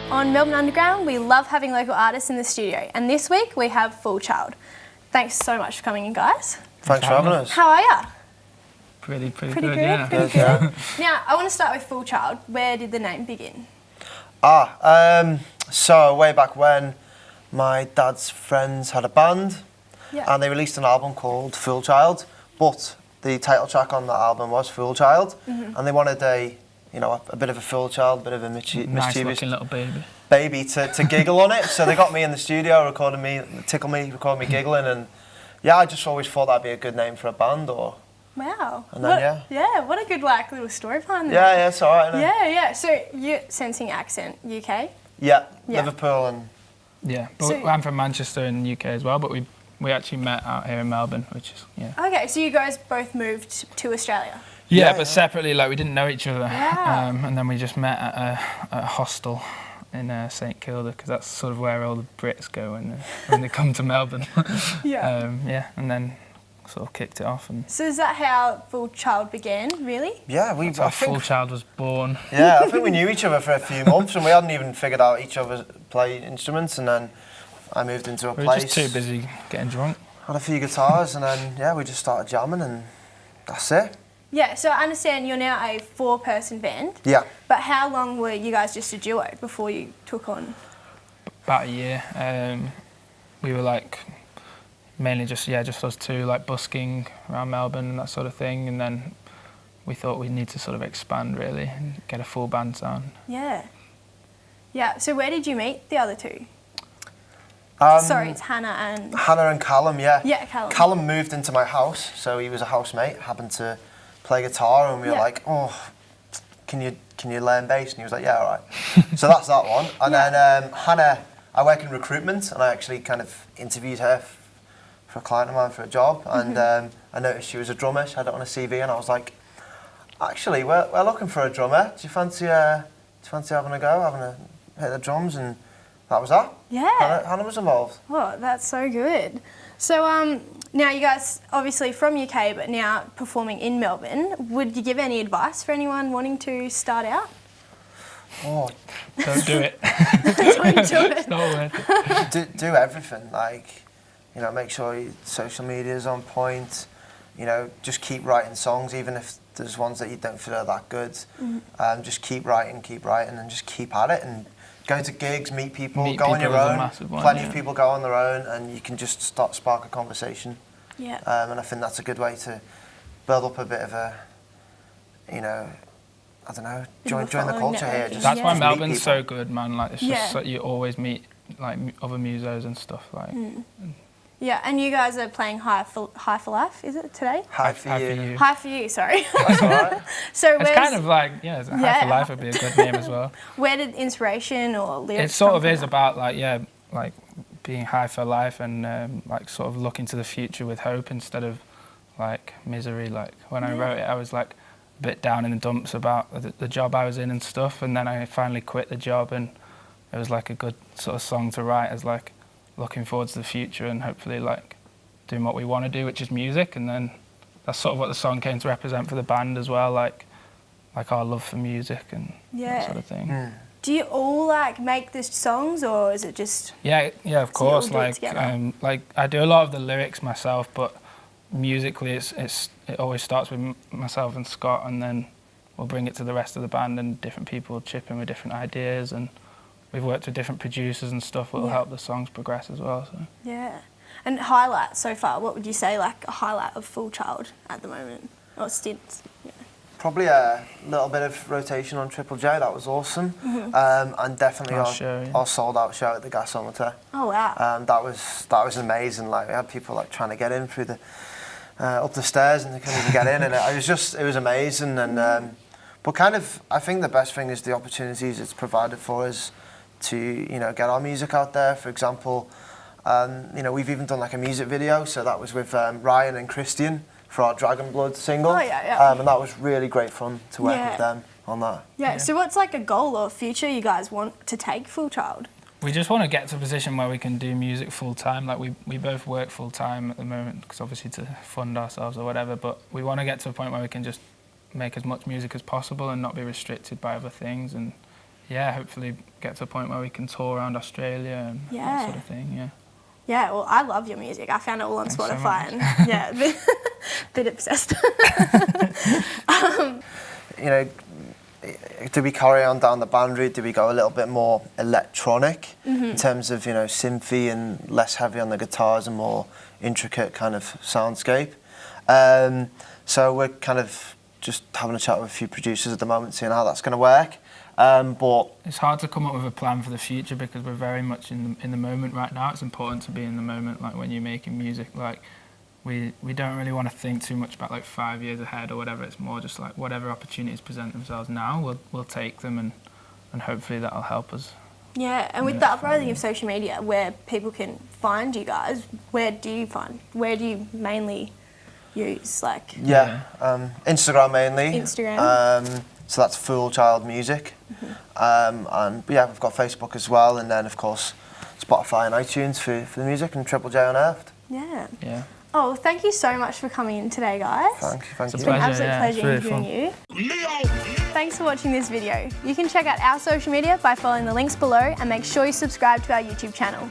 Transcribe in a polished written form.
On Melbourne Underground, we love having local artists in the studio, and this week we have Full Child. Thanks so much for coming in, guys. Thanks for having us. How are ya? Pretty good, yeah. Pretty good. Now, I want to start with Full Child. Where did the name begin? So way back when, my dad's friends had a band, and they released an album called Full Child, but the title track on that album was Full Child, and they wanted a bit of a full child, a bit of a mischievous nice-looking little baby to giggle on it. So they got me in the studio, recorded me giggling, and I just always thought that'd be a good name for a band. Wow. And then what a good little story behind that. Yeah, it's alright. Yeah. So you're sensing accent UK? Yeah, Liverpool and. Yeah, but I'm from Manchester in the UK as well, but we actually met out here in Melbourne, which is Okay, so you guys both moved to Australia. Yeah, but separately, we didn't know each other. Wow. And then we just met at a hostel in St Kilda, because that's sort of where all the Brits go when they come to Melbourne. And then sort of kicked it off. And so is that how Full Child began, really? Yeah, that's how Full Child was born. Yeah, I think we knew each other for a few months, and we hadn't even figured out each other play instruments, and then I moved into a place. We were just too busy getting drunk. Had a few guitars, and then we just started jamming, and that's it. Yeah, so I understand you're now a 4-person band. Yeah. But how long were you guys just a duo before you took on? About a year. We were mainly just us two, busking around Melbourne and that sort of thing, and then we thought we'd need to sort of expand really and get a full band sound. Yeah. Yeah, so where did you meet the other two? Sorry, it's Hannah and Callum, yeah. Yeah, Callum. Callum moved into my house, so he was a housemate, happened to play guitar, and we were like, oh, can you learn bass? And he was like, yeah, all right. So that's that one. And then Hannah, I work in recruitment, and I actually kind of interviewed her for a client of mine for a job, and I noticed she was a drummer. She had it on a CV, and I was like, actually, we're looking for a drummer. Do you fancy having a go, hit the drums? And that was that. Yeah. Hannah was involved. Oh, that's so good. So now you guys, obviously from UK, but now performing in Melbourne, would you give any advice for anyone wanting to start out? Oh, don't do it. Don't do it. It's not worth it. Do everything. Make sure your social media is on point. Just keep writing songs, even if there's ones that you don't feel are that good. Just keep writing, and just keep at it, and go to gigs, meet people, go on your own. Plenty of people go on their own, and you can just spark a conversation. Yeah. And I think that's a good way to build up a bit of a, join the culture here. Just that's why Melbourne's so good, man. It's just you always meet other musos and stuff Yeah, and you guys are playing High for Life, is it today? High for you. High for you, sorry. That's all right. So it's kind of High for Life would be a good name as well. Where did inspiration or lyrics It sort of is about being high for life and sort of looking to the future with hope instead of misery. When I wrote it, I was a bit down in the dumps about the job I was in and stuff, and then I finally quit the job, and it was a good sort of song to write as looking forward to the future and hopefully doing what we want to do, which is music. And then that's sort of what the song came to represent for the band as well, our love for music and that sort of thing. Do you all make the songs, or is it just yeah of course I do a lot of the lyrics myself, but musically it always starts with myself and Scott, and then we'll bring it to the rest of the band, and different people chip in with different ideas, and we've worked with different producers and stuff that will help the songs progress as well. So. Yeah. And highlights so far, what would you say a highlight of Full Child at the moment? Or stints? Yeah. Probably a little bit of rotation on Triple J, that was awesome. And definitely our sold out show at the Gasometer. Oh wow. That was amazing. We had people trying to get in through the up the stairs, and they couldn't even get in, and it was amazing. And but I think the best thing is the opportunities it's provided for us to get our music out there. For example, we've even done a music video, so that was with Ryan and Christian for our Dragon Blood single. Oh yeah. And that was really great fun to work with them on that. Yeah. So what's a goal or future you guys want to take Full Child? We just want to get to a position where we can do music full time. We both work full time at the moment, because obviously to fund ourselves or whatever, but we want to get to a point where we can just make as much music as possible and not be restricted by other things, and yeah, hopefully get to a point where we can tour around Australia and that sort of thing. Yeah. Yeah, well, I love your music. I found it all on Thanks so Spotify, much. and yeah, bit obsessed. You know, do we carry on down the band route? Do we go a little bit more electronic in terms of, you know, synthy and less heavy on the guitars and more intricate kind of soundscape? So we're kind of just having a chat with a few producers at the moment, seeing how that's going to work. But it's hard to come up with a plan for the future because we're very much in the moment right now. It's important to be in the moment, like when you're making music. Like we don't really want to think too much about like 5 years ahead or whatever. It's more just like whatever opportunities present themselves now, we'll take them, and hopefully that'll help us. Yeah, and with the uprising of social media, where people can find you guys, where do you mainly use? Like Instagram mainly. Instagram. So that's Fool Child Music. And yeah, we've got Facebook as well, and then of course Spotify and iTunes for the music, and Triple J Unearthed. Yeah. Yeah. Oh, thank you so much for coming in today, guys. Thank you. It's a It's been an pleasure, absolute pleasure it's really interviewing fun. you. Thanks for watching this video. You can check out our social media by following the links below, and make sure you subscribe to our YouTube channel.